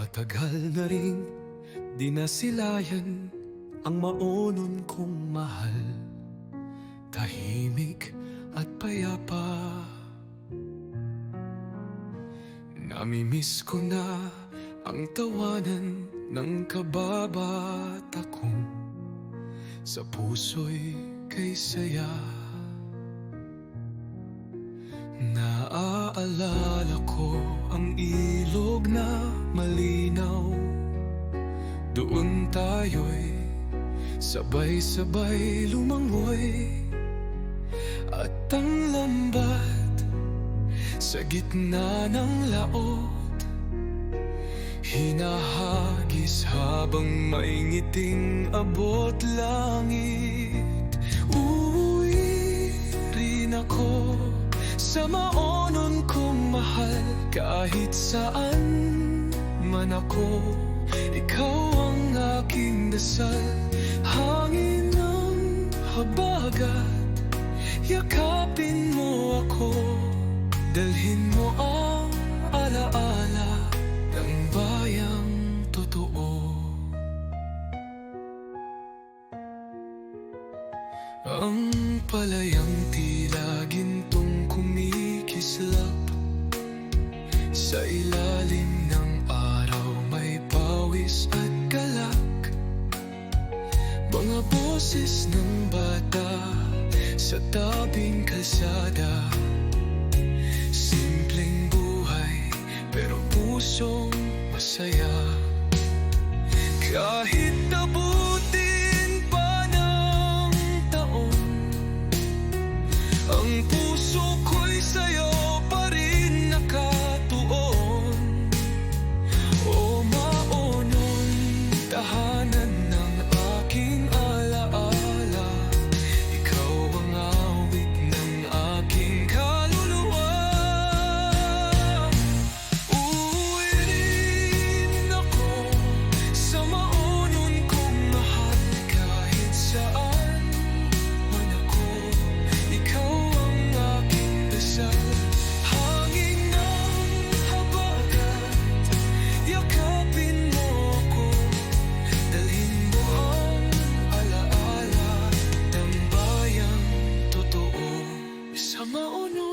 Matagal na rin di nasilayan ang maonon kong mahal. Tahimik at payapa, namimiss ko na ang tawanan ng kababata kong sa puso'y kay saya. Naaalala ko ang ilog na malinaw, doon tayo'y sabay-sabay lumangoy. At ang lambat sa gitna ng laot, hinahagis habang may ngiting abot langit. Uuwi rin ako sa maonon kong mahal, kahit saan man ako, ikaw ang aking dasal. Hangin ng habagat, yakapin mo ako, dalhin mo ang alaala ng bayang totoo. Ang palayang tila gintong kumikislap, sa ilalim ng araw may pawis at galak. Mga boses ng bata sa tabing kalsada, simpleng buhay pero pusong masaya. Kahit abutin pa ng taon, ang puso ko'y sa'yo pa rin nakatuon. O maonon, tahanan ng aking alaala, ikaw ang awit ng aking kaluluwa. Uuwi rin ako sa maonon kong mahal, kahit saan man ako, ikaw ang aking dasal. Hangin ng habagat, yakapin mo ako, dalhin mo ang alaala ng bayang totoo. Sa maonon